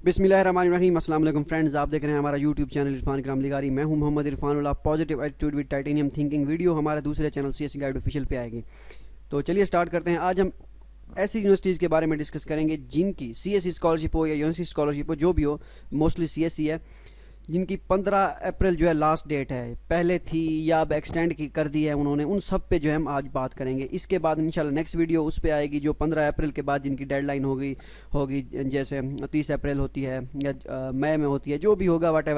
बिस्मिल्लाहिर्रहमानिर्रहीम। अस्सलाम वालेकुम फ्रेंड्स, आप देख रहे हैं हमारा यूट्यूब चैनल इरफान इकराम लिगारी। मैं हूं Mohammad Irfanullah. Positive attitude with titanium thinking video हमारे दूसरे चैनल सीएससी गाइड ऑफिशियल पे आएगी। तो चलिए स्टार्ट करते हैं। आज हम ऐसी यूनिवर्सिटीज़ के बारे में डिस्कस करेंगे जिनकी सीएससी स्कॉलरशिप हो या यूनिवर्सिटी स्कॉलरशिप हो, जो भी हो, मोस्टली सीएससी है, जिनकी 15 अप्रैल जो है लास्ट डेट है। पहले थी या अब एक्सटेंड की कर दी है उन्होंने, उन सब पे जो है हम आज बात करेंगे। इसके बाद इंशाल्लाह नेक्स्ट वीडियो उस पे आएगी जो 15 अप्रैल के बाद जिनकी डेडलाइन होगी जैसे 30 अप्रैल होती है या मई में होती है, जो भी होगा वट।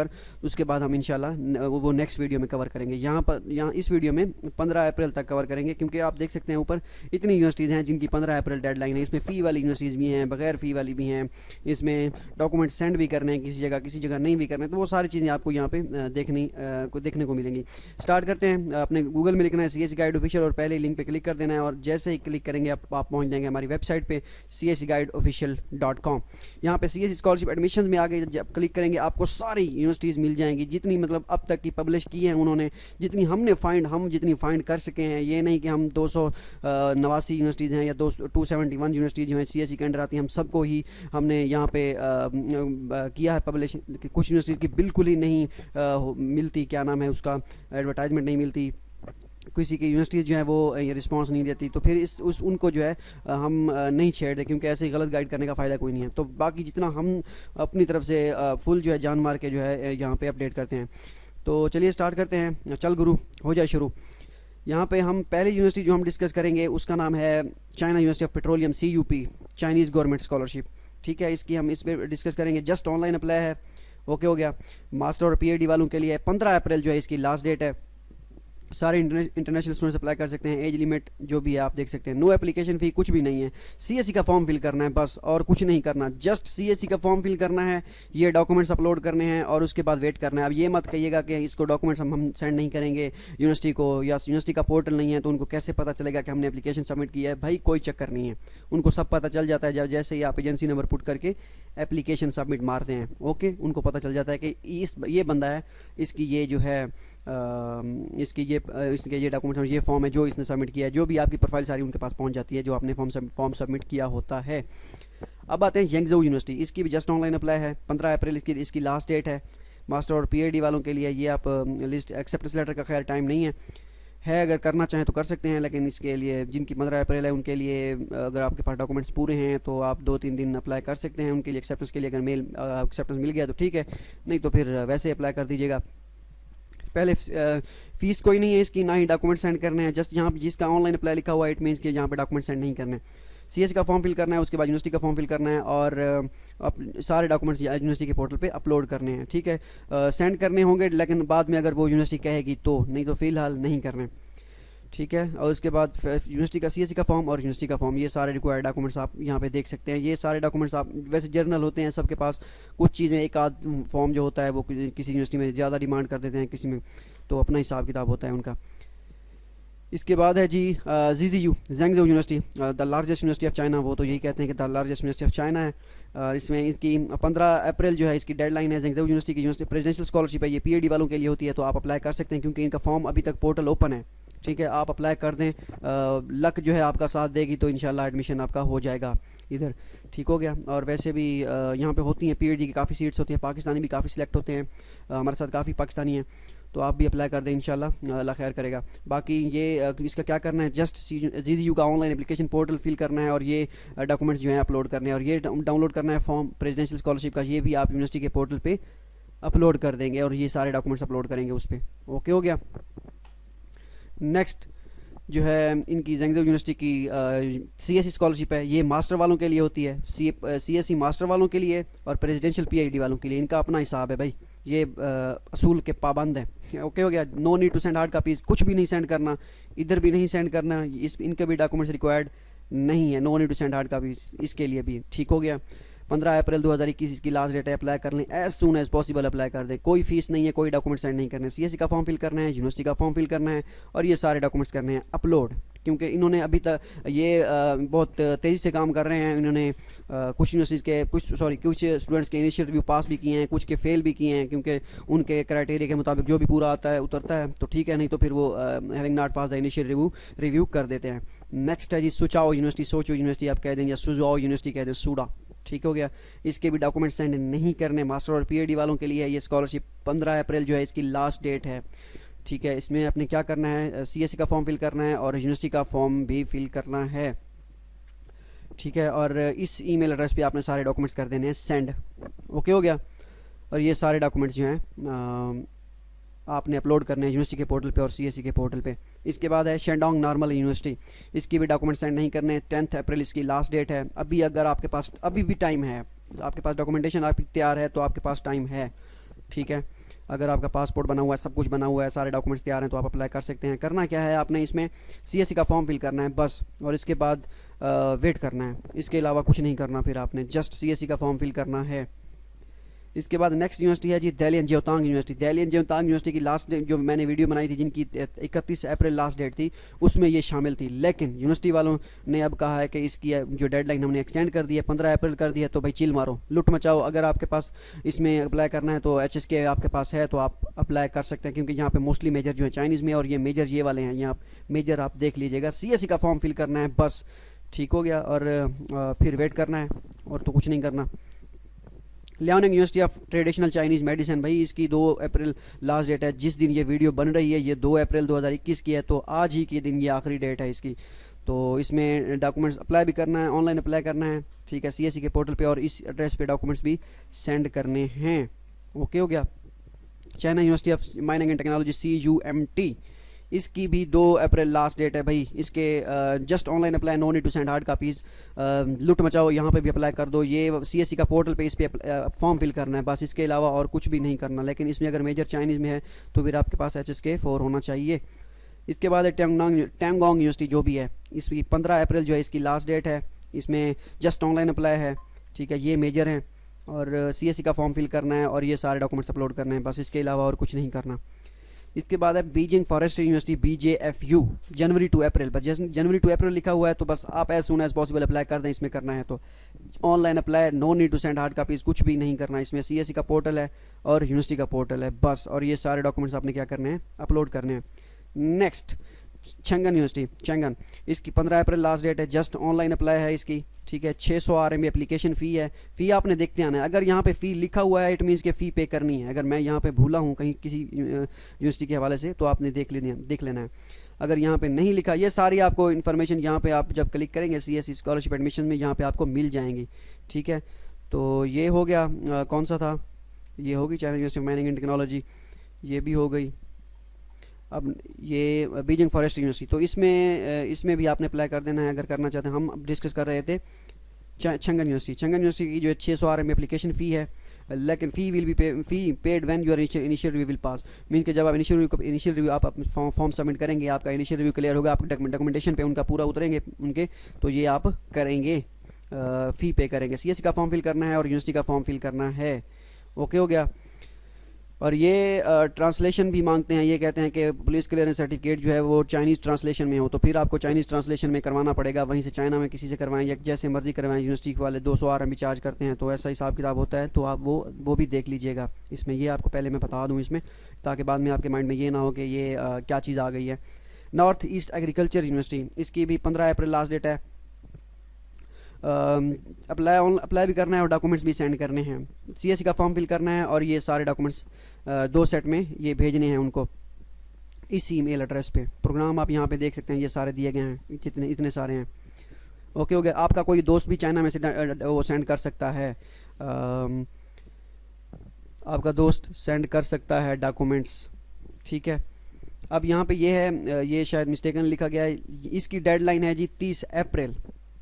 उसके बाद हम इंशाल्लाह वो नेक्स्ट वीडियो में कवर करेंगे। यहाँ इस वीडियो में 15 अप्रैल तक कवर करेंगे, क्योंकि आप देख सकते हैं ऊपर इतनी यूनिवर्सिटीज़ हैं जिनकी 15 अप्रैल डेडलाइन है। इसमें फ़ी वाली यूनिवर्सिटीज़ भी हैं, बगैर फ़ी वाली भी हैं, इसमें डॉक्यूमेंट सेंड भी करने हैं किसी जगह नहीं भी करने, तो वो सारी चीज़ें आपको यहाँ पे देखने को मिलेंगी। स्टार्ट करते हैं। अपने गूगल में लिखना है सीएससी गाइड ऑफिशियल और पहले लिंक पे क्लिक कर देना है, और जैसे ही क्लिक करेंगे आप पहुँच जाएंगे हमारी वेबसाइट पे cscguideofficial.com। यहाँ पे सीएससी स्कॉलरशिप एडमिशन में आगे जब क्लिक करेंगे आपको सारी यूनिवर्सिटीज़ मिल जाएंगी, जितनी मतलब अब तक की पब्लिश की हैं उन्होंने, जितनी हम जितनी फाइंड कर सके हैं। ये नहीं कि हम 289 यूनिवर्सिटीज़ हैं या 271 यूनिवर्सिटीज़ जो हैं सीएससी के अंडर आती हैं, हम सबको ही हमने यहाँ पे किया है पब्लिश। कुछ यूनिवर्सिटीज़ की बिल्कुल ही नहीं मिलती, क्या नाम है उसका, एडवर्टाइजमेंट नहीं मिलती, किसी की यूनिवर्सिटीज़ जो है वो रिस्पांस नहीं देती, तो फिर उनको जो है हम नहीं छेड़ते, क्योंकि ऐसे ही गलत गाइड करने का फ़ायदा कोई नहीं है। तो बाकी जितना हम अपनी तरफ से फुल जो है जान मार के जो है यहाँ पे अपडेट करते हैं। तो चलिए स्टार्ट करते हैं। चल गुरु हो जाए शुरू। यहाँ पे हम पहली यूनिवर्सिटी जो हम डिस्कस करेंगे उसका नाम है China university of petroleum, CUP, Chinese government scholarship. ठीक है, इसकी हम इस पर डिस्कस करेंगे। जस्ट ऑनलाइन अप्लाई है, ओके हो गया। मास्टर और PhD वालों के लिए 15 अप्रैल जो है इसकी लास्ट डेट है। सारे इंटरनेशनल स्टूडेंट्स अप्लाई कर सकते हैं। एज लिमिट जो भी है आप देख सकते हैं। नो एप्लीकेशन फ़ी, कुछ भी नहीं है। सीएससी का फॉर्म फिल करना है बस, और कुछ नहीं करना। जस्ट सीएससी का फॉर्म फिल करना है, ये डॉक्यूमेंट्स अपलोड करने हैं और उसके बाद वेट करना है। अब ये मत कहिएगा कि इसको डॉक्यूमेंट्स हम सेंड नहीं करेंगे यूनिवर्सिटी को, या यूनिवर्सिटी का पोर्टल नहीं है तो उनको कैसे पता चलेगा कि हमने एप्लीकेशन सबमिट किया है। भाई कोई चक्कर नहीं है, उनको सब पता चल जाता है जब जैसे ही आप एजेंसी नंबर पुट करके एप्लीकेशन सबमिट मारते हैं। ओके, उनको पता चल जाता है कि ये बंदा है, इसकी ये जो है इसके ये डॉक्यूमेंट, ये फॉर्म है जो इसने सबमिट किया है। जो भी आपकी प्रोफाइल सारी उनके पास पहुंच जाती है जो आपने फॉर्म सबमिट किया होता है। अब आते हैं येंगज़ू यूनिवर्सिटी। इसकी भी जस्ट ऑनलाइन अप्लाई है। 15 अप्रैल इसकी लास्ट डेट है। मास्टर और PhD वालों के लिए ये आप लिस्ट एक्सेप्टेंस लेटर का खैर टाइम नहीं है, अगर करना चाहें तो कर सकते हैं, लेकिन इसके लिए जिनकी 15 अप्रैल है उनके लिए अगर आपके पास डॉक्यूमेंट्स पूरे हैं तो आप 2-3 दिन अप्लाई कर सकते हैं उनके लिए एक्सेप्टेंस के लिए। अगर एक्सेप्टेंस मिल गया तो ठीक है, नहीं तो फिर वैसे अप्लाई कर दीजिएगा। पहले फ़ीस कोई नहीं है इसकी, ना ही डॉक्यूमेंट सेंड करने हैं। जस्ट यहाँ पे जिसका ऑनलाइन अप्लाई लिखा हुआ है, इट मीन्स कि यहाँ पे डॉक्यूमेंट सेंड नहीं करने। सीएससी का फॉर्म फिल करना है, उसके बाद यूनिवर्सिटी का फॉर्म फिल करना है, और सारे डॉक्यूमेंट्स यूनिवर्सिटी के पोर्टल पे अपलोड करने हैं। ठीक है, सेंड करने होंगे, लेकिन बाद में अगर वो यूनिवर्सिटी कहेगी तो, नहीं तो फ़िलहाल नहीं करने। ठीक है, और उसके बाद यूनिवर्सिटी का सीएससी का फॉर्म और यूनिवर्सिटी का फॉर्म, ये सारे रिक्वायर्ड डॉक्यूमेंट्स आप यहाँ पे देख सकते हैं। ये सारे डॉक्यूमेंट्स आप वैसे जर्नल होते हैं सबके पास, कुछ चीज़ें एक आध फॉर्म जो होता है वो किसी यूनिवर्सिटी में ज़्यादा डिमांड कर देते हैं, किसी में तो अपना हिसाब किताब होता है उनका। इसके बाद है जी ZZU, Zhengzhou university, the largest university of China. वो तो यही कहते हैं कि the largest university of China है। इसमें इसकी 15 अप्रैल जो है इसकी डेडलाइन है। ज़ेंगज़ू यूनिवर्सिटी की प्रेसिडेंशियल स्कॉलरशिप है, ये PhD वालों के लिए होती है, तो आप अप्लाई कर सकते हैं क्योंकि इनका फॉर्म अभी तक पोर्टल ओपन है। ठीक है, आप अप्लाई कर दें, लक जो है आपका साथ देगी तो इंशाल्लाह एडमिशन आपका हो जाएगा इधर। ठीक हो गया। और वैसे भी यहाँ पे होती हैं PhD की काफ़ी सीट्स होती हैं, पाकिस्तानी भी काफ़ी सिलेक्ट होते हैं, हमारे साथ काफ़ी पाकिस्तानी हैं, तो आप भी अप्लाई कर दें इंशाल्लाह, अल्लाह खैर करेगा। बाकी ये इसका क्या करना है, जस्ट ZZU का ऑनलाइन एप्लीकेशन पोर्टल फिल करना है और ये डॉक्यूमेंट्स जो हैं अपलोड करने हैं, और ये डाउनलोड करना है फॉर्म प्रेसिडेंशियल स्कॉलरशिप का, ये भी आप यूनिवर्सिटी के पोर्टल पे अपलोड कर देंगे और ये सारे डॉक्यूमेंट्स अपलोड करेंगे उस पर। ओके हो गया। नेक्स्ट जो है इनकी ज़ेंगज़ू यूनिवर्सिटी की CSC स्कॉलरशिप है, ये मास्टर वालों के लिए होती है। CSC मास्टर वालों के लिए और प्रेसिडेंशियल PhD वालों के लिए, इनका अपना हिसाब है भाई, ये असूल के पाबंद है। ओके हो गया। No need to send hard copies, कुछ भी नहीं सेंड करना, इधर भी नहीं सेंड करना, इनके भी डॉक्यूमेंट्स रिक्वायर्ड नहीं है। No need to send hard copies इसके लिए भी। ठीक हो गया। 15 अप्रैल 2021 इसकी लास्ट डेट है। अप्लाई कर लें, as soon as possible apply कर दें। कोई फीस नहीं है, कोई डॉक्यूमेंट सेंड नहीं करने। सीएससी का फॉर्म फिल करना है, यूनिवर्सिटी का फॉर्म फिल करना है, और ये सारे डॉक्यूमेंट्स करने हैं अपलोड, क्योंकि इन्होंने अभी तक ये बहुत तेज़ी से काम कर रहे हैं। इन्होंने कुछ यूनिवर्सिटीज़ के कुछ स्टूडेंट्स के इनिशियल रिव्यू पास भी किए हैं, कुछ के फेल भी किए हैं, क्योंकि उनके क्राइटेरिया के मुताबिक जो भी पूरा आता है उतरता है तो ठीक है, नहीं तो फिर वो having not pass the initial review कर देते हैं। नेक्स्ट है जी सुचाओ यूनिवर्सिटी, सोचो यूनिवर्सिटी आप कह दें, या सुजाओ यूनिवर्सिटी कह दें, सूडा। ठीक हो गया। इसके भी डॉक्यूमेंट सेंड नहीं करने। मास्टर और पीएचडी वालों के लिए है ये स्कॉलरशिप। 15 अप्रैल जो है इसकी लास्ट डेट है, ठीक है। इसमें अपने क्या करना है, सीएससी का फॉर्म फिल करना है और यूनिवर्सिटी का फॉर्म भी फिल करना है, ठीक है। और इस ईमेल एड्रेस पे आपने सारे डॉक्यूमेंट्स कर देने हैं सेंड। ओके हो गया। और ये सारे डॉक्यूमेंट्स जो हैं आपने अपलोड करने हैं यूनिवर्सिटी के पोर्टल पे और सीएससी के पोर्टल पे। इसके बाद है शेंडोंग नॉर्मल यूनिवर्सिटी, इसकी भी डॉक्यूमेंट सेंड नहीं करने। 10 अप्रैल इसकी लास्ट डेट है। अभी अगर आपके पास अभी भी टाइम है, आपके पास डॉक्यूमेंटेशन आपकी तैयार है तो आपके पास टाइम है, ठीक है। अगर आपका पासपोर्ट बना हुआ है, सब कुछ बना हुआ है, सारे डॉक्यूमेंट्स तैयार हैं तो आप अप्लाई कर सकते हैं। करना क्या है, आपने इसमें सीएससी का फॉर्म फिल करना है बस, और इसके बाद वेट करना है। इसके अलावा कुछ नहीं करना, फिर आपने जस्ट सीएससी का फॉर्म फिल करना है। इसके बाद नेक्स्ट यूनिवर्सिटी है जी दलियन जिओतांग यूनिवर्सिटी। दलियन जिओतांग यूनिवर्सिटी की लास्ट डेट जो मैंने वीडियो बनाई थी, जिनकी 31 अप्रैल लास्ट डेट थी, उसमें ये शामिल थी। लेकिन यूनिवर्सिटी वालों ने अब कहा है कि इसकी जो डेडलाइन हमने एक्सटेंड कर दी है, 15 अप्रैल कर दी है, तो भाई चिल मारो, लुट मचाओ। अगर आपके पास इसमें अप्लाई करना है तो HSK आपके पास है तो आप अप्लाई कर सकते हैं, क्योंकि यहाँ पे मोस्टली मेजर जो है चाइनीज़ में, और ये मेजर ये वाले हैं, यहाँ मेजर आप देख लीजिएगा। CSE का फॉर्म फिल करना है बस, ठीक हो गया। और फिर वेट करना है, और तो कुछ नहीं करना। Liaoning university of traditional Chinese medicine, भाई इसकी 2 अप्रैल लास्ट डेट है। जिस दिन ये वीडियो बन रही है ये 2 अप्रैल 2021 की है, तो आज ही के दिन ये आखिरी डेट है इसकी। तो इसमें डॉक्यूमेंट्स अप्लाई भी करना है, ऑनलाइन अप्लाई करना है, ठीक है, CSE के पोर्टल पे, और इस एड्रेस पे डॉक्यूमेंट्स भी सेंड करने हैं। ओके हो गया। China university of mining and technology CUMT, इसकी भी 2 अप्रैल लास्ट डेट है। भाई इसके just online apply, no need to send hard copies. लुट मचाओ, यहाँ पे भी अप्लाई कर दो। ये CSE का पोर्टल पे इस पे फॉर्म फिल करना है बस, इसके अलावा और कुछ भी नहीं करना। लेकिन इसमें अगर मेजर चाइनीज़ में है तो फिर आपके पास HSK 4 होना चाहिए। इसके बाद है टैंगोंग यूनिवर्सिटी जो भी है, इसकी 15 अप्रैल जो है इसकी लास्ट डेट है। इसमें जस्ट ऑनलाइन अप्लाई है, ठीक है। ये मेजर हैं, और CSE का फॉर्म फिल करना है और ये सारे डॉक्यूमेंट्स अपलोड करने हैं बस, इसके अलावा और कुछ नहीं करना। इसके बाद है Beijing forestry university BJFU, January to April, बस जनवरी टू अप्रैल लिखा हुआ है तो बस आप as soon as possible apply कर दें। इसमें करना है तो online apply, no need to send hard copies, कुछ भी नहीं करना। इसमें CSE का पोर्टल है और यूनिवर्सिटी का पोर्टल है बस, और ये सारे डॉक्यूमेंट्स आपने क्या करने हैं, अपलोड करने हैं। नेक्स्ट चंगन यूनिवर्सिटी, चंगन, इसकी 15 अप्रैल लास्ट डेट है। जस्ट ऑनलाइन अप्लाई है इसकी, ठीक है। 600 RMB एप्लीकेशन फ़ी है। फ़ी आपने देखते आना है, अगर यहाँ पे फ़ी लिखा हुआ है इट मीन्स के फ़ी पे करनी है। अगर मैं यहाँ पे भूला हूँ कहीं किसी यूनिवर्सिटी के हवाले से तो आपने देख लेना है। अगर यहाँ पे नहीं लिखा, ये सारी आपको इन्फॉर्मेशन यहाँ पे आप जब क्लिक करेंगे CSE स्कॉलरशिप एडमिशन में, यहाँ पे आपको मिल जाएंगी, ठीक है। तो ये हो गया, कौन सा था, ये होगी China university of mining and technology, ये भी हो गई। अब ये बीजिंग फॉरेस्ट यूनिवर्सिटी, तो इसमें भी आपने अप्लाई कर देना है अगर करना चाहते हैं। हम डिस्कस कर रहे थे चंगन यूनिवर्सिटी की जो है 600 RMB एप्लीकेशन फ़ी है। लेकिन fee will be paid when your initial review will pass, mean कि जब आप इनिशियल रिव्यू आप फॉर्म सबमिट करेंगे, आपका इनिशियल रिव्यू क्लियर होगा, आप डॉक्यूमेंटेशन पे उनका पूरा उतरेंगे उनके, तो ये आप करेंगे, फ़ी पे करेंगे। CSE का फॉर्म फिल करना है और यूनिवर्सिटी का फॉर्म फिल करना है। ओके हो गया। और ये ट्रांसलेशन भी मांगते हैं, ये कहते हैं कि पुलिस क्लियरेंस सर्टिफिकेट जो है वो चाइनीज़ ट्रांसलेशन में हो, तो फिर आपको चाइनीज़ ट्रांसलेशन में करवाना पड़ेगा। वहीं से चाइना में किसी से करवाएं या जैसे मर्जी करवाएं, यूनिवर्सिटी वाले 200 RMB चार्ज करते हैं, तो ऐसा हिसाब किताब होता है। तो आप वो भी देख लीजिएगा इसमें, ये आपको पहले मैं बता दूँ इसमें, ताकि बाद में आपके माइंड में ये ना हो कि ये क्या चीज़ आ गई है। नॉर्थ ईस्ट एग्रीकल्चर यूनिवर्सिटी, इसकी भी 15 अप्रैल लास्ट डेट है। अप्लाई भी करना है और डॉक्यूमेंट्स भी सेंड करने हैं। CSE का फॉर्म फिल करना है और ये सारे डॉक्यूमेंट्स 2 सेट में ये भेजने हैं उनको इस ईमेल एड्रेस पे। प्रोग्राम आप यहाँ पे देख सकते हैं, ये सारे दिए गए हैं, इतने सारे हैं। ओके हो गया। आपका कोई दोस्त भी चाइना में से वो सेंड कर सकता है, आपका दोस्त सेंड कर सकता है डॉक्यूमेंट्स, ठीक है। अब यहाँ पे ये है, ये शायद मिस्टेकन लिखा गया है, इसकी डेडलाइन है जी 30 अप्रैल।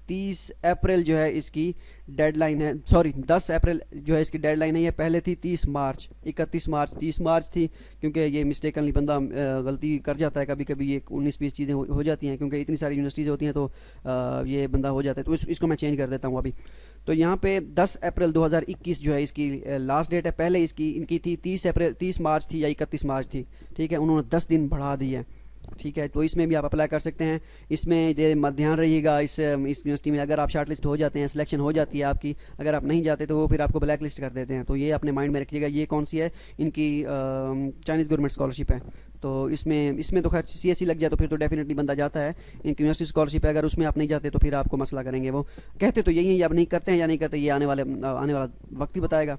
30 अप्रैल जो है इसकी डेडलाइन है, सॉरी 10 अप्रैल जो है इसकी डेडलाइन है। ये पहले थी 30 मार्च, 31 मार्च, 30 मार्च थी, क्योंकि ये मिस्टेकनली बंदा गलती कर जाता है कभी कभी, ये 19-20 चीज़ें हो जाती हैं, क्योंकि इतनी सारी यूनिवर्सिटीज़ होती हैं तो ये बंदा हो जाता है। तो इसको मैं चेंज कर देता हूँ अभी। तो यहाँ पे 10 अप्रैल 2021 जो है इसकी लास्ट डेट है। पहले इनकी थी 30 मार्च थी या 31 मार्च थी, ठीक है। उन्होंने 10 दिन बढ़ा दी है, ठीक है। तो इसमें भी आप अप्लाई कर सकते हैं। इसमें ध्यान रहिएगा, इस यूनिवर्सिटी में अगर आप शार्ट लिस्ट हो जाते हैं, सिलेक्शन हो जाती है आपकी, अगर आप नहीं जाते तो वो फिर आपको ब्लैक लिस्ट कर देते हैं। तो ये अपने माइंड में रखिएगा। ये कौन सी है, इनकी चाइनीज़ गवर्नमेंट स्कॉलरशिप है, तो इसमें तो खैर CSE लग जाए तो फिर तो डेफिनेटली बंदा जाता है। इनकी यूनिवर्सिटी स्कॉलरशिप है, अगर उसमें आप नहीं जाते तो फिर आपको मसला करेंगे वो। कहते तो यही है, अब नहीं करते हैं या नहीं करते ये आने वाला वक्त ही बताएगा।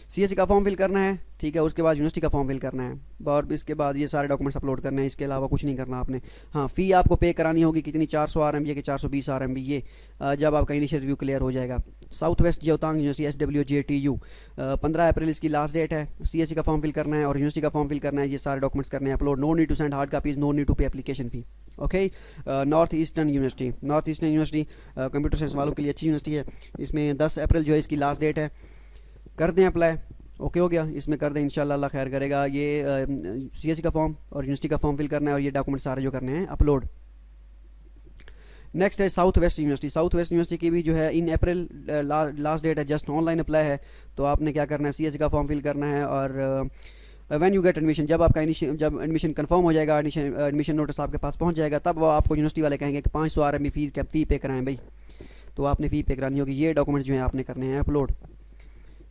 CSE का फॉर्म फिल करना है, ठीक है, उसके बाद यूनिवर्सिटी का फॉर्म फिल करना है, और इसके बाद ये सारे डॉक्यूमेंट्स अपलोड करने हैं, इसके अलावा कुछ नहीं करना आपने। हाँ, फ़ी आपको पे करानी होगी, कितनी 400 RMB कि 420 RMB, ये जब आपका इनिशियल रिव्यू क्लियर हो जाएगा। साउथ वेस्ट जोतांग यूनिवर्सिटी SWJTU, 15 अप्रैल इसकी लास्ट डेट है। CSE का फॉर्म फिल करना है और यूनिवर्सिटी का फॉर्म फिल करना है, ये सारे डॉक्यूमेंट्स करने हैं upload. No need to send hard copies, no need to pay application fee. Okay, north eastern university computer science वालों के लिए अच्छी यूनिवर्सिटी है। इसमें 10 अप्रैल जो है इसकी लास्ट डेट है, कर दें अप्लाई। ओके हो गया, इसमें कर दें, इंशाल्लाह अल्लाह खैर करेगा। ये CSE का फॉर्म और यूनिवर्सिटी का फॉर्म फिल करना है और ये डॉक्यूमेंट सारे जो करने हैं अपलोड। नेक्स्ट है साउथ वेस्ट यूनिवर्सिटी की भी जो है इन अप्रैल लास्ट डेट है, जस्ट ऑनलाइन अप्लाई है। तो आपने क्या करना है, CSE का फॉर्म फिल करना है और व्हेन यू गेट एडमिशन, जब आपका जब एडमिशन कंफर्म हो जाएगा, एडमिशन नोटिस आपके पास पहुंच जाएगा, तब वो आपको यूनिवर्सिटी वाले कहेंगे कि 500 RMB फ़ी पे कराएं भाई, तो आपने फ़ी पे करानी होगी। ये डॉक्यूमेंट्स जो हैं आपने करने हैं अपलोड।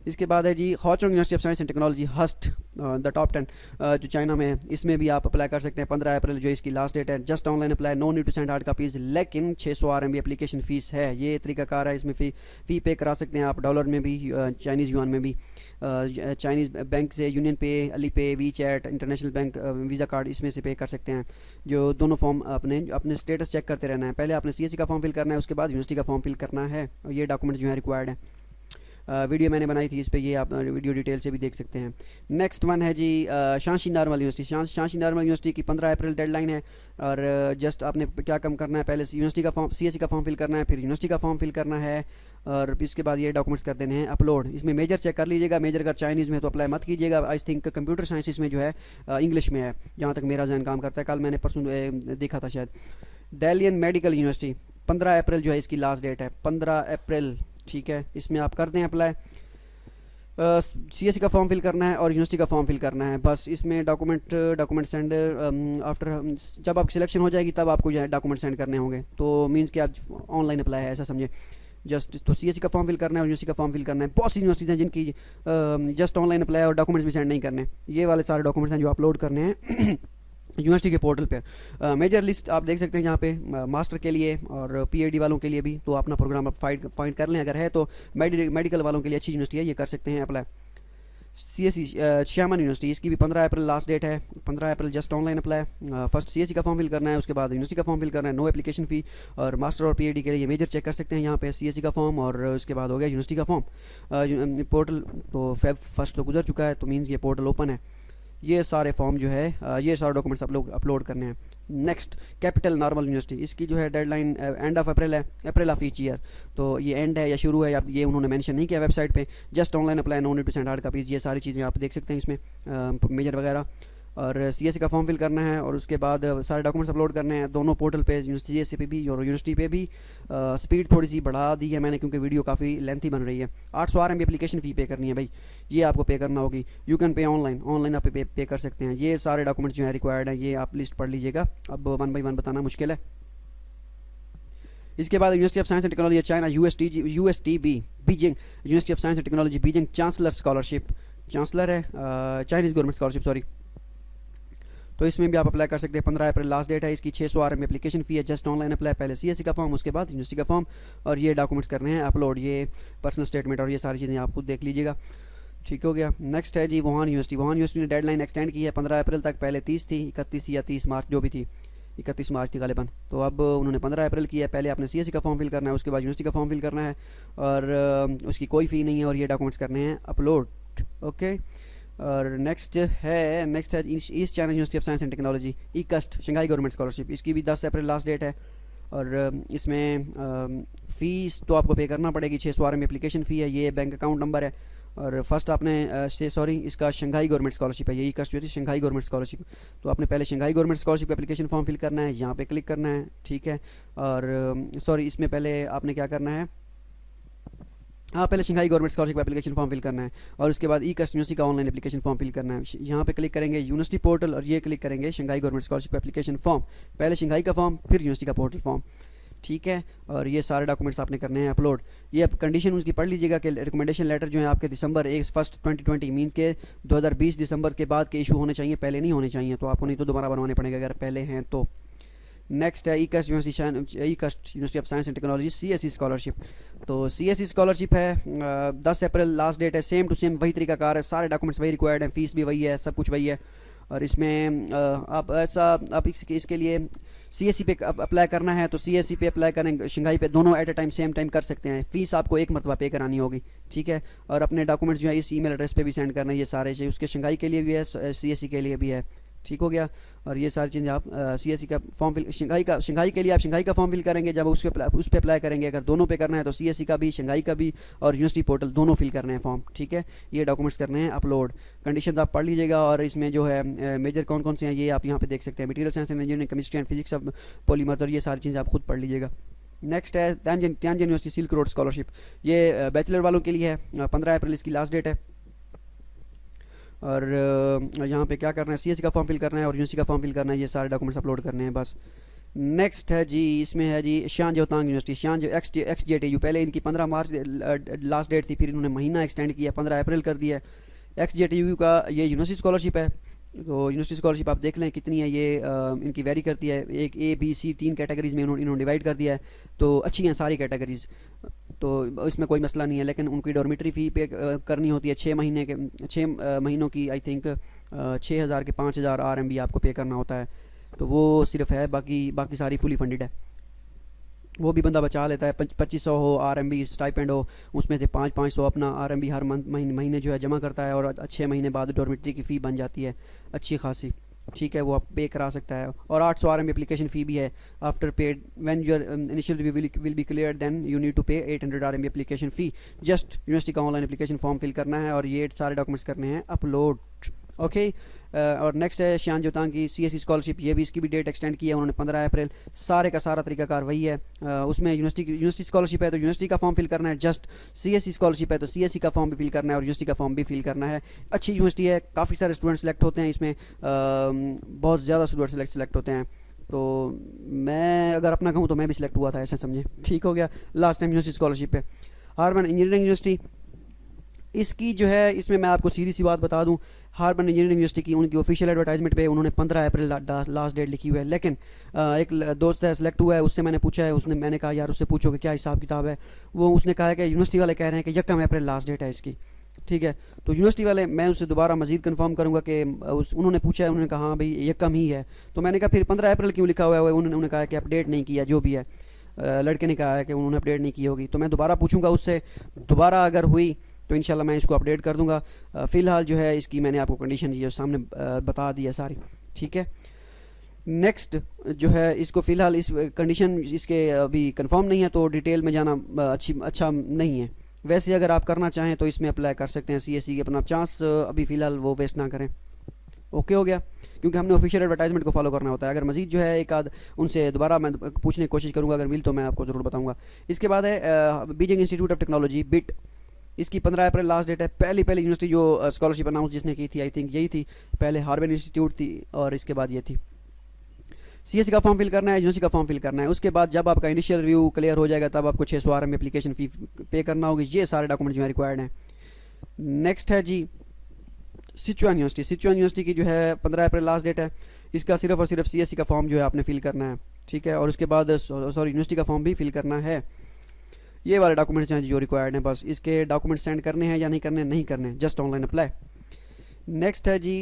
इसके बाद है जी Huazhong university of science and technology HUST, the top 10 जो चाइना में है, इसमें भी आप अप्लाई कर सकते हैं। 15 अप्रैल जो इसकी लास्ट डेट है, just online apply, no need to send hard copies, लेकिन 600 RMB एप्लीकेशन फ़ीस है। ये तरीकाकार है, इसमें फ़ी पे करा सकते हैं आप डॉलर में भी, चाइनीज़ युआन में भी, चाइनीज़ बैंक से यूनियन पे, अली पे, WeChat, international bank visa card, इसमें से पे कर सकते हैं। जो दोनों फॉर्म अपने स्टेटस चेक करते रहना है। पहले आपने CSE का फॉर्म फिल करना है, उसके बाद यूनिवर्सिटी का फॉर्म फिल करना है, और ये डॉक्यूमेंट जो है रिक्वायर्ड है। वीडियो मैंने बनाई थी इस पर, ये आप वीडियो डिटेल से भी देख सकते हैं। नेक्स्ट वन है जी Shanxi normal university. Shanxi normal university की 15 अप्रैल डेडलाइन है, और जस्ट आपने क्या कम करना है, पहले यूनिवर्सिटी का फॉर्म, CSE का फॉर्म फिल करना है, फिर यूनिवर्सिटी का फॉर्म फिल करना है, और इसके बाद ये डॉक्यूमेंट्स कर देने हैं अपलोड। इसमें मेजर चेक कर लीजिएगा, मेजर अगर चाइनीज़ में है तो अप्लाई मत कीजिएगा। आई थिंक कंप्यूटर साइंस में जो है इंग्लिश में है, जहाँ तक मेरा जहन काम करता है। कल मैंने परसों देखा था शायद। डेलियन मेडिकल यूनिवर्सिटी 15 अप्रैल जो है इसकी लास्ट डेट है, 15 अप्रैल, ठीक है, इसमें आप कर दें अप्लाई। CSE का फॉर्म फिल करना है और यूनिवर्सिटी का फॉर्म फिल करना है, बस। इसमें डॉक्यूमेंट सेंड आफ्टर, जब आपकी सिलेक्शन हो जाएगी तब आपको जो है डॉक्यूमेंट सेंड करने होंगे, तो मींस कि आप ऑनलाइन अप्लाई है, ऐसा समझे। जस्ट तो CSE का फॉर्म फिल करना है और यूनिवर्सिटी का फॉर्म फिल करना है। बहुत सी यूनिवर्सिटीज़ हैं जिनकी जस्ट ऑनलाइन अप्लाई और डॉक्यूमेंट्स भी सेंड नहीं करने। ये वाले सारे डॉक्यूमेंट्स हैं जो अपलोड करने हैं यूनिवर्सिटी के पोर्टल पर। मेजर लिस्ट आप देख सकते हैं यहाँ पे, मास्टर के लिए और PhD वालों के लिए भी, तो अपना प्रोग्राम आप फाइंड कर लें। अगर है तो मेडिकल वालों के लिए अच्छी यूनिवर्सिटी है, ये कर सकते हैं अप्लाई। CSE श्यामन यूनिवर्सिटी, इसकी भी 15 अप्रैल लास्ट डेट है, 15 April just online apply. First CSE का फॉर्म फिल करना है, उसके बाद यूनिवर्सिटी का फॉर्म फिल करना है, नो एप्लीकेशन फ़ी। और मास्टर और PhD के लिए मेजर चेक कर सकते हैं यहाँ पे, CSE का फॉर्म और उसके बाद हो गया यूनिवर्सिटी का फॉर्म। पोर्टल तो Feb 1 तो गुजर चुका है, तो मीन्स ये पोर्टल ओपन है। ये सारे फॉर्म जो है, ये सारे डॉक्यूमेंट्स आप लोग अपलोड करने हैं। नेक्स्ट कैपिटल नॉर्मल यूनिवर्सिटी, इसकी जो है डेडलाइन एंड ऑफ अप्रैल है, अप्रैल ऑफ ईच ईयर। तो ये एंड है या शुरू है, अब ये उन्होंने मेंशन नहीं किया वेबसाइट पे। Just online apply, no need to send hard copies, ये सारी चीज़ें आप देख सकते हैं इसमें, मेजर वगैरह। और CSE का फॉर्म फिल करना है और उसके बाद सारे डॉक्यूमेंट्स अपलोड करने हैं दोनों पोर्टल पे, CSE पे भी और यूनिवर्सिटी पे भी। स्पीड थोड़ी सी बढ़ा दी है मैंने, क्योंकि वीडियो काफ़ी लेंथी बन रही है। 800 RMB एप्लीकेशन फ़ी पे करनी है भाई, ये आपको पे करना होगी। यू कैन पे ऑनलाइन आप पे कर सकते हैं। ये सारे डॉक्यूमेंट्स जो है रिक्वायर्ड हैं, ये आप लिस्ट पढ़ लीजिएगा, अब 1 बाई 1 बताना मुश्किल है। इसके बाद university of science and technology China, USTB Beijing, university of science and technology Beijing chancellor scholarship, chancellor है चाइनीज़ गवर्नमेंट स्कॉलरशिप, सॉरी। तो इसमें भी आप अप्लाई कर सकते हैं। 15 अप्रैल लास्ट डेट है इसकी। 600 RMB एप्लीकेशन फ़ी है, जस्ट ऑनलाइन अप्लाई, पहले CSE का फॉर्म, उसके बाद यूनिवर्सिटी का फॉर्म, और ये डॉक्यूमेंट्स करने हैं अपलोड। ये पर्सनल स्टेटमेंट और ये सारी चीज़ें आप खुद देख लीजिएगा, ठीक हो गया। नेक्स्ट है जी वुहान यूनिवर्सिटी ने डेडलाइन एक्सटेंड की है 15 अप्रैल तक, पहले 30 थी, 31 या 30 मार्च जो भी थी, 31 मार्च थी गालिबन, तो अब उन्होंने 15 अप्रैल की है। पहले आपने CSE का फॉर्म फिल करना है, उसके बाद यूनिवर्सिटी का फॉर्म फिल करना है, और उसकी कोई फ़ी नहीं है, और ये डॉक्यूमेंट्स करने हैं अपलोड। ओके, और नेक्स्ट है east China university of science and technology ECUST, Shanghai government scholarship, इसकी भी 10 अप्रैल लास्ट डेट है। और इसमें फ़ीस तो आपको पे करना पड़ेगी, 600 RMB एप्लीकेशन फ़ी है, ये बैंक अकाउंट नंबर है। और फर्स्ट आपने सॉरी इसका शंघाई गवर्नमेंट स्कॉलरशिप है, ये ईकस्ट जो थी शंघाई गवर्नमेंट स्कॉलरशिप, तो आपने पहले Shanghai government scholarship application form fill करना है, यहाँ पे क्लिक करना है, ठीक है। और सॉरी इसमें पहले आपने क्या करना है, हाँ पहले Shanghai government scholarship application form fill करना है, और उसके बाद ईकस्ट यूनिवर्सिटी का ऑनलाइन एप्लीकेशन फॉर्म फिल करना है। यहाँ पे क्लिक करेंगे यूनिवर्सिटी पोर्टल, और ये क्लिक करेंगे Shanghai government scholarship application form, पहले शंघाई का फॉर्म फिर यूनिवर्सिटी का पोर्टल फॉर्म, ठीक है। और ये सारे डॉक्यूमेंट्स आपने करने हैं अपलोड। ये अब कंडीशन उसकी पढ़ लीजिएगा कि रिकमेंडेशन लेटर जो है आपके दिसंबर 1 मीन्स के 2020 दिसंबर के बाद के इशू होने चाहिए, पहले नहीं होने चाहिए, तो आपको नहीं तो दोबारा बनवाने पड़ेंगे अगर पहले हैं तो। नेक्स्ट है ECUST university of science and technology CSE scholarship. तो CSE स्कॉलरशिप है 10 अप्रैल लास्ट डेट है, सेम टू सेम वही तरीकाकार है, सारे डॉक्यूमेंट्स वही रिक्वायर्ड हैं, फीस भी वही है, सब कुछ वही है। और इसमें आप इसके लिए CSE पे अप्लाई करना है तो CSE पे अप्लाई करें, शंघाई पे, दोनों at a time same time कर सकते हैं। फ़ीस आपको एक मरतबा पे करानी होगी, ठीक है। और अपने डॉक्यूमेंट्स जो है इस ईमेल एड्रेस पे भी सेंड करना है, ये सारे चाहिए, उसके शंघाई के लिए भी है, CSE के लिए भी है, ठीक हो गया। और ये सारी चीज़ें आप CSE का फॉर्म फिल, शंघाई के लिए आप शंघाई का फॉर्म फिल करेंगे, जब उस पर अप्लाई करेंगे, अगर दोनों पे करना है तो CSE का भी, शंघाई का भी और यूनिवर्सिटी पोर्टल दोनों फिल करने हैं फॉर्म, ठीक है। ये डॉक्यूमेंट्स करने हैं अपलोड। कंडीशंस आप पढ़ लीजिएगा और इसमें जो है मेजर कौन कौन से हैं ये आप यहाँ पे देख सकते हैं, material science and engineering, chemistry and physics of polymer, और ये सारी चीज़ें आप खुद पढ़ लीजिएगा। नेक्स्ट है त्यांजन यूनिवर्सिटी सिल्क रोड स्कॉलरशिप। ये बैचलर वालों के लिए है, 15 अप्रैल इसकी लास्ट डेट है। और यहाँ पे क्या करना है, CSE का फॉर्म फिल करना है और यूनिवर्सिटी का फॉर्म फिल करना है, ये सारे डॉक्यूमेंट्स अपलोड करने हैं बस। नेक्स्ट है जी, इसमें है जी शानजो तांग यूनिवर्सिटी, शानजो XJTU। पहले इनकी 15 मार्च लास्ट डेट थी, फिर इन्होंने महीना एक्सटेंड किया, 15 अप्रैल कर दिया। XJTU का ये यूनिवर्सिटी स्कॉलरशिप है। तो यूनिवर्सिटी स्कॉलरशिप आप देख लें कितनी है, ये इनकी वेरी करती है, एक A B C 3 कैटेगरीज़ में इन्होंने डिवाइड कर दिया है, तो अच्छी हैं सारी कैटेगरीज़, तो इसमें कोई मसला नहीं है। लेकिन उनकी डॉर्मेटरी फ़ी पे करनी होती है 6 महीनों की, आई थिंक 6000 के 5000 RMB आपको पे करना होता है, तो वो सिर्फ है, बाकी सारी फुली फंडेड है। वो भी बंदा बचा लेता है, 2500 हो RMB स्टाइपेंड हो, उसमें से 500 अपना RMB हर महीने जो है जमा करता है, और 6 महीने बाद डॉर्मेटरी की फ़ी बन जाती है अच्छी खासी, ठीक है, वो आप पे करा सकता है। और 800 RMB एप्लीकेशन फ़ी भी है। After paid when your initial review will be clear then you need to pay 800 RMB application fee. Just university का ऑनलाइन एप्लीकेशन फॉर्म फिल करना है और ये सारे डॉक्यूमेंट्स करने हैं अपलोड, ओके। और नेक्स्ट है शान जोतांग की CSE स्कॉलरशिप, ये भी इसकी भी डेट एक्सटेंड की है उन्होंने 15 अप्रैल। सारे का सारा तरीकाकार वही है। उसमें यूनिवर्सिटी स्कॉलरशिप है तो यूनिवर्सिटी का फॉर्म फिल करना है, जस्ट CSE स्कॉलरशिप है तो CSE का फॉर्म भी फिल करना है और यूनिवर्सिटी का फॉर्म भी फिल करना है। अच्छी यूनिवर्सिटी है, काफ़ी सारे स्टूडेंट सेलेक्ट होते हैं इसमें, बहुत ज़्यादा स्टूडेंट सेलेक्ट होते हैं। तो मैं अगर अपना कहूँ तो मैं भी सिलेक्ट हुआ था, ऐसे समझे, ठीक हो गया, लास्ट टाइम यूनिवर्सिटी स्कॉलरशिप पे। हार्वर्ड इंजीनियरिंग यूनिवर्सिटी, इसकी जो है, इसमें मैं आपको सीधी सी बात बता दूं, हार्वर्ड इंजीनियरिंग यूनिवर्सिटी की उनकी ऑफिशियल एडवर्टाइजमेंट पे उन्होंने 15 अप्रैल लास्ट डेट लिखी हुई है। लेकिन एक दोस्त है सेलेक्ट हुआ है, उससे मैंने पूछा है, मैंने कहा यार उससे पूछो कि क्या हिसाब किताब है, वो उसने कहा है कि यूनिवर्सिटी वाले कह रहे हैं कि 1 अप्रैल लास्ट डेट है इसकी, ठीक है। तो यूनिवर्सिटी वाले, मैं उससे दोबारा मजीद कंफर्म करूँगा कि उन्होंने पूछा है, उन्होंने कहा हाँ भाई 1 ही है, तो मैंने कहा फिर 15 अप्रैल क्यों लिखा हुआ है, उन्होंने कहा कि अपडेट नहीं किया, जो भी है लड़के ने कहा है कि उन्होंने अपडेट नहीं की होगी। तो मैं दोबारा पूछूंगा उससे, दोबारा अगर हुई तो इंशाल्लाह मैं इसको अपडेट कर दूंगा। फ़िलहाल जो है इसकी मैंने आपको कंडीशन ये सामने बता दी है सारी, ठीक है। नेक्स्ट जो है, इसको फ़िलहाल इस कंडीशन इसके अभी कंफर्म नहीं है, तो डिटेल में जाना अच्छा नहीं है। वैसे अगर आप करना चाहें तो इसमें अप्लाई कर सकते हैं CSE, अपना चांस अभी फ़िलहाल वो वेस्ट ना करें, ओके हो गया, क्योंकि हमने ऑफिशियल एडवर्टाइजमेंट को फॉलो करना होता है। अगर मजीद जो है एक आध उनसे दोबारा मैं पूछने की कोशिश करूँगा, अगर मिल तो मैं आपको ज़रूर बताऊँगा। इसके बाद है Beijing institute of technology BIT, इसकी 15 अप्रैल लास्ट डेट है। पहली यूनिवर्सिटी जो स्कॉलरशिप अनाउंस जिसने की थी, आई थिंक यही थी, पहले हार्वर्ड इंस्टीट्यूट थी और इसके बाद ये थी। CSE का फॉर्म फिल करना है, यूनिवर्सिटी का फॉर्म फिल करना है। उसके बाद जब आपका इनिशियल रिव्यू क्लियर हो जाएगा तब आपको 600 RMB एप्लीकेशन फ़ी पे करना होगी। ये सारे डॉक्यूमेंट जो है रिक्वायर्ड हैं। नेक्स्ट है जी सिचुआन यूनिवर्सिटी की जो है 15 अप्रैल लास्ट डेट है। इसका सिर्फ और सिर्फ CSE का फॉर्म जो है आपने फिल करना है, ठीक है। और उसके बाद यूनिवर्सिटी का फॉर्म भी फिल करना है। ये वाले डॉक्यूमेंट्स हैं जो रिक्वायर्ड हैं, बस इसके डॉक्यूमेंट सेंड करने हैं या नहीं करने, जस्ट ऑनलाइन अप्लाई। नेक्स्ट है जी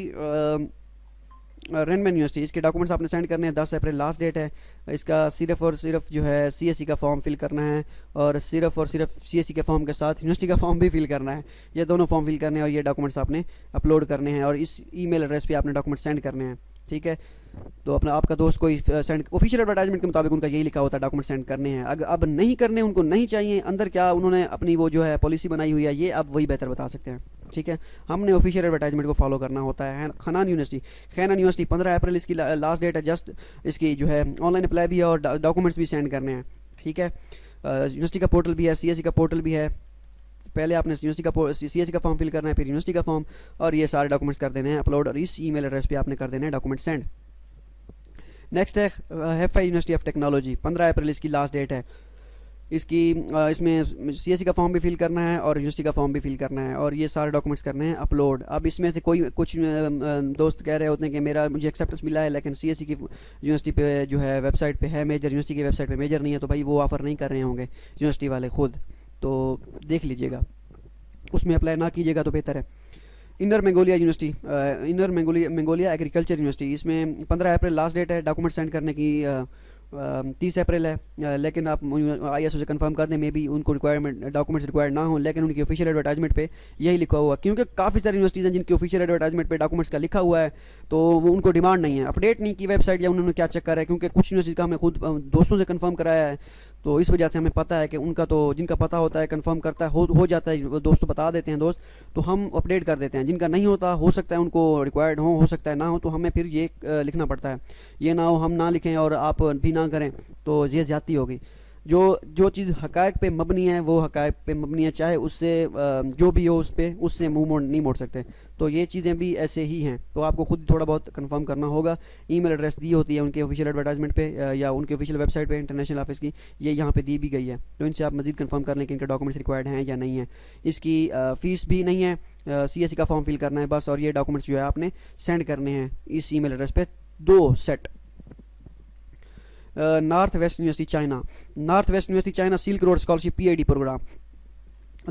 रेनमैन यूनिवर्सिटी, इसके डॉक्यूमेंट्स आपने सेंड करने हैं, 10 अप्रैल लास्ट डेट है। इसका सिर्फ और सिर्फ जो है CSE का फॉर्म फिल करना है और सिर्फ CSE के फॉर्म के साथ यूनिवर्सिटी का फॉर्म भी फिल करना है। ये दोनों फॉर्म फिल करने हैं और ये डॉक्यूमेंट्स आपने अपलोड करने हैं और इस ईमेल एड्रेस पे आपने डॉक्यूमेंट सेंड करने हैं, ठीक है। तो अपना आपका दोस्त कोई सेंड, ऑफिशियल एडवर्टाइजमेंट के मुताबिक उनका यही लिखा होता है डॉक्यूमेंट सेंड करने हैं। अगर अब नहीं करने, उनको नहीं चाहिए, अंदर क्या उन्होंने अपनी वो जो है पॉलिसी बनाई हुई है, ये अब वही बेहतर बता सकते हैं, ठीक है। हमने ऑफिशियल एडवर्टाइजमेंट को फॉलो करना होता है। खनान यूनिवर्सिटी 15 अप्रैल इसकी लास्ट डेट है। जस्ट इसकी जो है ऑनलाइन अप्लाई भी है और डॉक्यूमेंट्स भी सेंड करने हैं, ठीक है। यूनिवर्सिटी का पोर्टल भी है, CSE का पोर्टल भी है। पहले आपने CSE का फॉर्म फिल करना है, फिर यूनिवर्सिटी का फॉर्म, और ये सारे डॉक्यूमेंट्स कर देने हैं अपलोड और इस ईमेल एड्रेस पे आपने कर देना है डॉक्यूमेंट सेंड। नेक्स्ट है हैफा यूनिवर्सिटी ऑफ टेक्नोलॉजी, 15 अप्रैल इसकी लास्ट डेट है। इसकी इसमें सीएससी का फॉर्म भी फिल करना है और यूनिवर्सिटी का फॉर्म भी फिल करना है और ये सारे डॉक्यूमेंट्स करने हैं अपलोड। अब इसमें से कोई कुछ दोस्त कह रहे होते हैं कि मुझे एक्सेप्टेंस मिला है लेकिन सीएससी की यूनिवर्सिटी पे जो है वेबसाइट पे है मेजर, यूनिवर्सिटी की वेबसाइट पे मेजर नहीं है, तो भाई वो ऑफ़र नहीं कर रहे होंगे यूनिवर्सिटी वाले खुद, तो देख लीजिएगा, उसमें अप्लाई ना कीजिएगा तो बेहतर है। Inner Mongolia university, inner Mongolia agriculture university, इसमें 15 अप्रैल लास्ट डेट है। डॉक्यूमेंट सेंड करने की 30 अप्रैल है, लेकिन आप ISO से कंफर्म कर दें, मे बी उनको रिक्वायरमेंट डॉक्यूमेंट्स रिक्वायर्ड ना हो, लेकिन उनकी ऑफिशियल एडवर्टाइजमेंट पे यही लिखा हुआ, क्योंकि काफ़ी सारी यूनिवर्सिटीज़ हैं जिनकी ऑफिशियल एडवर्टाइजमेंट पे डॉक्यूमेंट्स का लिखा हुआ है, तो वो उनको डिमांड नहीं है, अपडेट नहीं की वेबसाइट या उन्होंने क्या चक्कर है, क्योंकि कुछ यूनिवर्सिटी का हमें खुद दोस्तों से कंफर्म कराया है, तो इस वजह से हमें पता है कि उनका तो जिनका पता होता है कंफर्म करता है हो जाता है, दोस्तों बता देते हैं दोस्त, तो हम अपडेट कर देते हैं। जिनका नहीं होता, हो सकता है उनको रिक्वायर्ड हो सकता है ना हो, तो हमें फिर ये लिखना पड़ता है। ये ना हो हम ना लिखें और आप भी ना करें, तो ये ज़्यादती होगी। जो चीज़ हक़ाइक़ पे मबनी है वो हक़ाइक़ पे मबनी है, चाहे उससे जो भी हो उससे मुँह नहीं मोड़ सकते, तो ये चीज़ें भी ऐसे ही हैं, तो आपको खुद थोड़ा बहुत कंफर्म करना होगा। ईमेल एड्रेस दी होती है उनके ऑफिशियल एडवर्टाइजमेंट पे या उनके ऑफिशियल वेबसाइट पे इंटरनेशनल ऑफिस की, ये यहाँ पे दी भी गई है, तो इनसे आप मज़ीद कंफर्म कर लें कि इनके डॉक्यूमेंट्स रिक्वायर्ड हैं या नहीं है। इसकी फ़ीस भी नहीं है, CSE का फॉर्म फिल करना है बस, और ये डॉक्यूमेंट्स जो है आपने सेंड करने हैं इस ईमेल एड्रेस पे 2 सेट। North west university China, north west university China silk road scholarship PhD programme,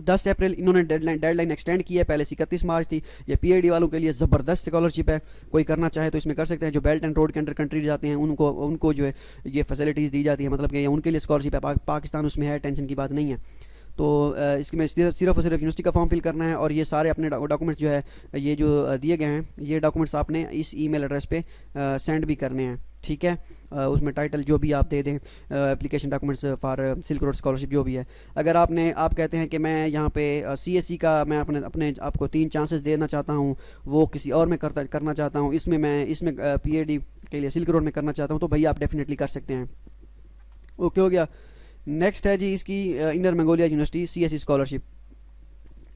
10 April इन्होंने डेडलाइन एक्सटेंड की है, पहले से 31 मार्च थी। ये PhD वालों के लिए ज़बरदस्त स्कॉलरशिप है, कोई करना चाहे तो इसमें कर सकते हैं। जो बेल्ट एंड रोड के अंडर कंट्री जाते हैं उनको जो है ये फैसिलिटीज़ दी जाती है, मतलब कि उनके लिए स्कॉलरशिप है, पाकिस्तान उसमें है, टेंशन की बात नहीं है। तो इसमें सिर्फ और सिर्फ यूनिवर्सिटी का फॉर्म फिल करना है, और ये सारे अपने डॉक्यूमेंट्स जो है ये जो दिए गए हैं, ये डॉक्यूमेंट्स आपने इस ईमेल एड्रेस पे सेंड भी करने हैं, ठीक है। उसमें टाइटल जो भी आप दे दें, application documents for silk road scholarship जो भी है। अगर आप कहते हैं कि मैं यहाँ पे CSE का मैं अपने आपको 3 चांसेस देना चाहता हूँ, वो किसी और में करना चाहता हूँ, इसमें PhD के लिए सिल्क रोड में करना चाहता हूँ, तो भैया आप डेफिनेटली कर सकते हैं। ओके हो गया। नेक्स्ट है जी इसकी inner Mongolia university CSE scholarship,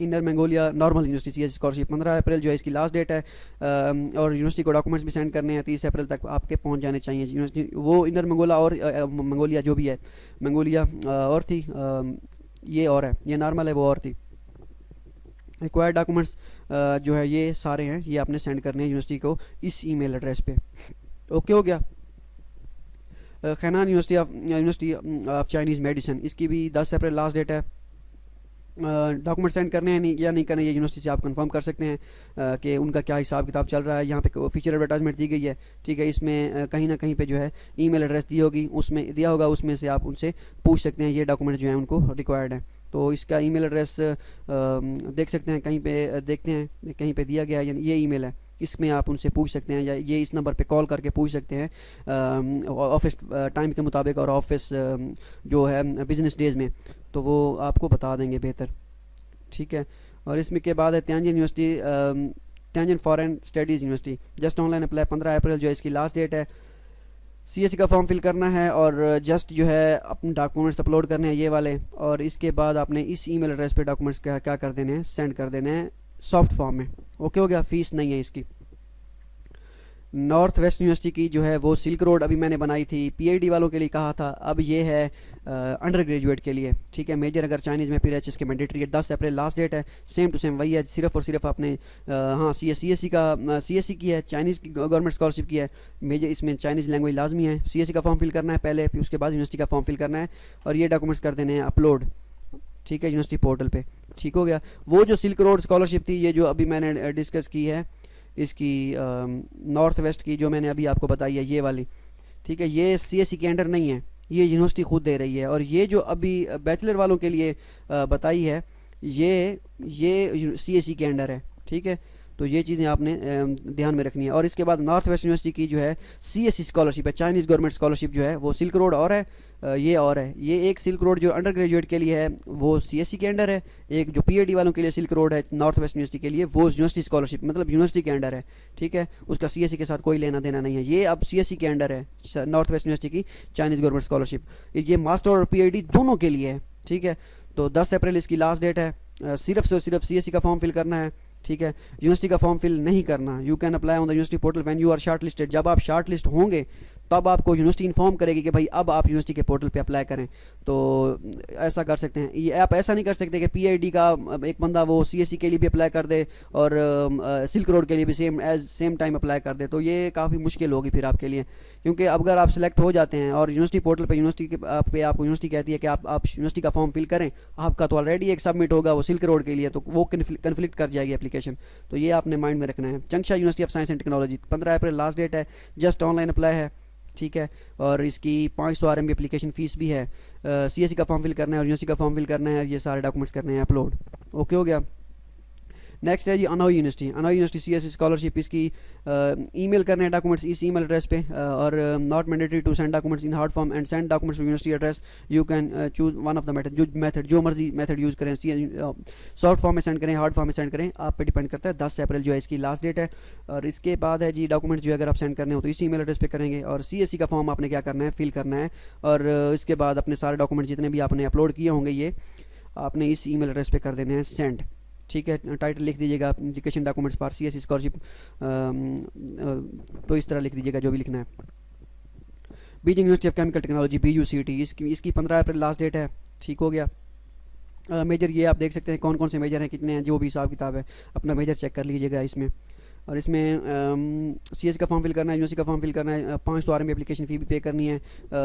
inner Mongolia normal university CSE scholarship, 15 April जो है इसकी लास्ट डेट है, और यूनिवर्सिटी को डॉक्यूमेंट्स भी सेंड करने हैं, 30 अप्रैल तक आपके पहुंच जाने चाहिए यूनिवर्सिटी। वो इनर मंगोला और मंगोलिया जो भी है, मंगोलिया और थी, ये और है, ये नॉर्मल है, वो और थी। रिक्वायर्ड डॉक्यूमेंट्स जो है ये सारे हैं, ये आपने सेंड करने हैं यूनिवर्सिटी को इस ईमेल एड्रेस पे। ओके हो गया। खैनान यूनिवर्सिटी ऑफ चाइनीज़ मेडिसिन, इसकी भी 10 अप्रैल लास्ट डेट है। डॉक्यूमेंट सेंड करने हैं या नहीं करने, ये यूनिवर्सिटी से आप कंफर्म कर सकते हैं कि उनका क्या हिसाब किताब चल रहा है। यहाँ पे ऑफिशियल एडवर्टाइजमेंट दी गई है, ठीक है, इसमें कहीं ना कहीं पे जो है ईमेल एड्रेस दी होगी, उसमें दिया होगा, उसमें से आप उनसे पूछ सकते हैं ये डॉक्यूमेंट जो है उनको रिक्वायर्ड है। तो इसका ईमेल एड्रेस देख सकते हैं, कहीं पे देखते हैं कहीं पे दिया गया है, ये ईमेल है, इसमें आप उनसे पूछ सकते हैं, या ये इस नंबर पे कॉल करके पूछ सकते हैं ऑफिस टाइम के मुताबिक, और ऑफिस जो है बिजनेस डेज़ में, तो वो आपको बता देंगे बेहतर, ठीक है। और इसमें के बाद है Tianjin university, Tianjin foreign studies university, just online apply, 15 April जो है इसकी लास्ट डेट है। CSE का फॉर्म फिल करना है और जस्ट जो है अपने डॉक्यूमेंट्स अपलोड करने हैं ये वाले, और इसके बाद आपने इस ईमेल एड्रेस पे डॉक्यूमेंट्स क्या कर देने हैं, सेंड कर देने हैं सॉफ्ट फॉर्म में। ओके हो गया। फ़ीस नहीं है इसकी। नॉर्थ वेस्ट यूनिवर्सिटी की जो है वो सिल्क रोड अभी मैंने बनाई थी, PhD वालों के लिए कहा था, अब ये है अंडर ग्रेजुएट के लिए, ठीक है। मेजर अगर चाइनीज़ में, फिर HSK मैंडेटरी है, 10 अप्रैल लास्ट डेट है, सेम टू सेम वही है, सिर्फ और सिर्फ आपने हाँ CSE की है, चाइनीज़ की गवर्नमेंट स्कॉलरशिप की है, मेजर इसमें चाइनीज़ लैंग्वेज लाजमी है। CSE का फॉर्म फिल करना है पहले, फिर उसके बाद यूनिवर्सिटी का फॉर्म फिल करना है, और ये डॉक्यूमेंट्स कर देने हैं अपलोड, ठीक है, यूनिवर्सिटी पोर्टल पे, ठीक हो गया। वो जो सिल्क रोड स्कॉलरशिप थी, ये जो अभी मैंने डिस्कस की है, इसकी नॉर्थ वेस्ट की जो मैंने अभी आपको बताई है ये वाली, ठीक है, ये CSE के अंडर नहीं है, ये यूनिवर्सिटी खुद दे रही है। और ये जो अभी बैचलर वालों के लिए बताई है, ये CSE के अंडर है, ठीक है। तो ये चीज़ें आपने ध्यान में रखनी है। और इसके बाद नॉर्थ वेस्ट यूनिवर्सिटी की जो है CSE स्कॉलरशिप है, चाइनीज़ गवर्नमेंट स्कॉलरशिप जो है वो सिल्क रोड और है, ये और है, ये एक सिल्क रोड जो अंडर ग्रेजुएट के लिए है वो CSE के अंडर है, एक जो PhD वालों के लिए सिल्क रोड है नॉर्थ वेस्ट यूनिवर्सिटी के लिए, वो यूनिवर्सिटी स्कॉलरशिप मतलब यूनिवर्सिटी के अंडर है, ठीक है, उसका CSE के साथ कोई लेना देना नहीं है। ये अब CSE के अंडर है नॉर्थ वेस्ट यूनिवर्सिटी की चाइनीज़ गवर्नमेंट स्कॉलरशिप, ये मास्टर और PhD दोनों के लिए है, ठीक है। तो 10 अप्रैल इसकी लास्ट डेट है, सिर्फ CSE का फॉर्म फिल करना है, ठीक है। यूनिवर्सिटी का फॉर्म फिल नहीं करना। You can apply on the university portal when you are shortlisted, जब आप शॉर्ट लिस्ट होंगे तब आपको यूनिवर्सिटी इन्फॉर्म करेगी कि भाई अब आप यूनिवर्सिटी के पोर्टल पे अप्लाई करें। तो ऐसा कर सकते हैं। ये आप ऐसा नहीं कर सकते कि पीआईडी का एक बंदा वो सीएससी के लिए भी अप्लाई कर दे और सिल्क रोड के लिए भी सेम टाइम अप्लाई कर दे, तो ये काफ़ी मुश्किल होगी फिर आपके लिए। क्योंकि अगर आप सिलेक्ट हो जाते हैं और यूनिवर्सिटी पोर्टल पे आपको यूनिवर्सिटी कहती है कि आप यूनिवर्सिटी का फॉर्म फिल करें, आपका तो ऑलरेडी एक सबमिट होगा वो सिल्क रोड के लिए, तो वो कन्फ्लिक्ट कर जाएगी एप्लीकेशन। तो ये आपने माइंड में रखना है। Changsha university of science and technology 15 April last date है, जस्ट ऑनलाइन अप्लाई है, ठीक है। और इसकी 500 RMB एप्लीकेशन फ़ीस भी है। सीएससी का फॉर्म फिल करना है और यूनिवर्सिटी का फॉर्म फिल करना है, ये सारे डॉक्यूमेंट्स करने हैं अपलोड। ओके हो गया। नेक्स्ट है जी Anhui University. Anhui University CSC scholarship, इसकी ईमेल करने हैं डॉक्यूमेंट्स इस ईमेल एड्रेस पे, और not mandatory to send documents in hard form and send documents to university address. You can choose one of the method, जो मर्जी method use करें, short form में सेंड करें, हार्ड फॉर्म में send करें, आप पे डिपेंड करता है। 10 अप्रैल जो है इसकी लास्ट डेट है। और इसके बाद है जी डॉक्यूमेंट्स जो अगर आप सेंड करने हो तो इस ईमेल एड्रेस पे करेंगे। और सीएससी का फॉर्म आपने क्या करना है, फिल करना है। और इसके बाद अपने सारे डॉक्यूमेंट जितने भी आपने अपलोड किए होंगे ये आपने इस ईमेल एड्रेस पे कर देने हैं सेंड, ठीक है। टाइटल लिख दीजिएगा application documents for CSC scholarship, तो इस तरह लिख दीजिएगा जो भी लिखना है। Beijing university of chemical technology BUCT, इसकी 15 अप्रैल लास्ट डेट है, ठीक हो गया। मेजर ये आप देख सकते हैं कौन कौन से मेजर हैं, कितने हैं, जो भी हिसाब किताब है अपना मेजर चेक कर लीजिएगा इसमें। और इसमें सीएससी का फॉर्म फिल करना है, यूनिवर्सिटी का फॉर्म फिल करना है, 500 RMB एप्लीकेशन फ़ी भी पे करनी है।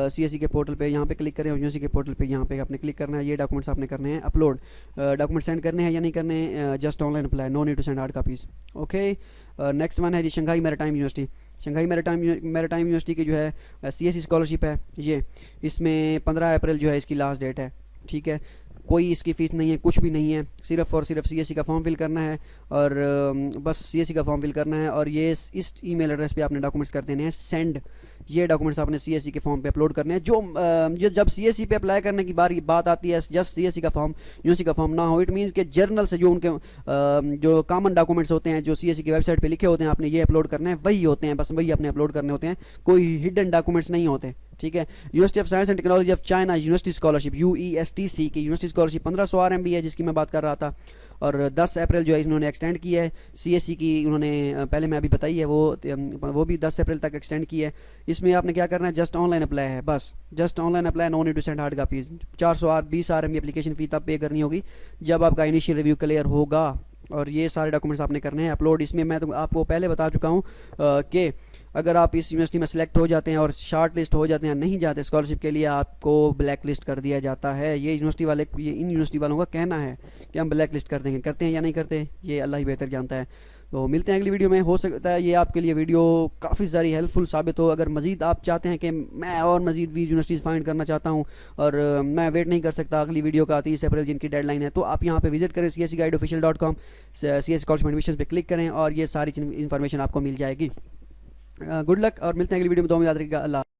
सीएससी के पोर्टल पे यहाँ पे क्लिक करें और यूनिवर्सिटी के पोर्टल पे यहाँ पे आपने क्लिक करना है। ये डॉक्यूमेंट्स आपने करने हैं अपलोड। डॉक्यूमेंट सेंड करने हैं या नहीं करने, just online apply, no need to send hard copies. Okay. Next one है जी Shanghai Maritime University. Shanghai Maritime University की जो है सीएससी स्कॉलरशिप है ये, इसमें 15 अप्रैल जो है इसकी लास्ट डेट है, ठीक है। कोई इसकी फ़ीस नहीं है, कुछ भी नहीं है, सिर्फ और सिर्फ सीएससी का फॉर्म फिल करना है और बस सीएससी का फॉर्म फिल करना है। और ये इस ईमेल एड्रेस पे आपने डॉक्यूमेंट्स कर देने हैं सेंड। ये डॉक्यूमेंट्स आपने सीएससी के फॉर्म पे अपलोड करने हैं। जो जब सीएससी पे अप्लाई करने की बात आती है, जस्ट सीएससी का फॉर्म यूनिवर्सिटी का फॉर्म ना हो, इट मीन्स कि जर्नल से जो उनके जो कॉमन डॉक्यूमेंट्स होते हैं जो सीएससी की वेबसाइट पे लिखे होते हैं आपने ये अपलोड करने हैं, वही होते हैं, बस वही आपने अपलोड करने होते हैं, कोई हिडन डॉक्यूमेंट्स नहीं होते, ठीक है। University of science and technology of China university scholarship UESTC की यूनिवर्सिटी स्कॉलरशिप 1500 RMB है, जिसकी मैं बात कर रहा था। और 10 अप्रैल जो है इन्होंने एक्सटेंड की है। सीएससी की उन्होंने पहले मैं अभी बताई है, वो भी 10 अप्रैल तक एक्सटेंड की है। इसमें आपने क्या करना है, जस्ट ऑनलाइन अप्लाई है, बस just online apply, no need to send hard copies. 420 RMB application fee तब पे करनी होगी जब आपका इनिशियल रिव्यू क्लियर होगा। और ये सारे डॉक्यूमेंट्स आपने करने हैं अपलोड। इसमें मैं तो आपको पहले बता चुका हूँ कि अगर आप इस यूनिवर्सिटी में सेलेक्ट हो जाते हैं और शॉर्ट लिस्ट हो जाते हैं, नहीं जाते स्कॉलरशिप के लिए, आपको ब्लैक लिस्ट कर दिया जाता है। ये यूनिवर्सिटी वाले, ये इन यूनिवर्सिटी वालों का कहना है कि हम ब्लैक लिस्ट कर देंगे, करते हैं या नहीं करते ये अल्लाह ही बेहतर जानता है। तो मिलते हैं अगली वीडियो में। हो सकता है ये आपके लिए वीडियो काफ़ी सारी हेल्पफुल साबित हो। अगर मज़ीद आप चाहते हैं कि मैं और मज़ीद भी यूनिवर्सिटीज़ फाइंड करना चाहता हूँ और मैं वेट नहीं कर सकता अगली वीडियो का 30 अप्रैल जिनकी डेडलाइन है, तो आप यहाँ पे विजिट करें cscguideofficial.com, CSC स्कॉलरशिप एडमिशन पे क्लिक करें और ये सारी इन्फॉर्मेशन आपको मिल जाएगी। गुड लक और मिलते हैं अगली वीडियो में। दो में याद रखिएगा। अल्लाह।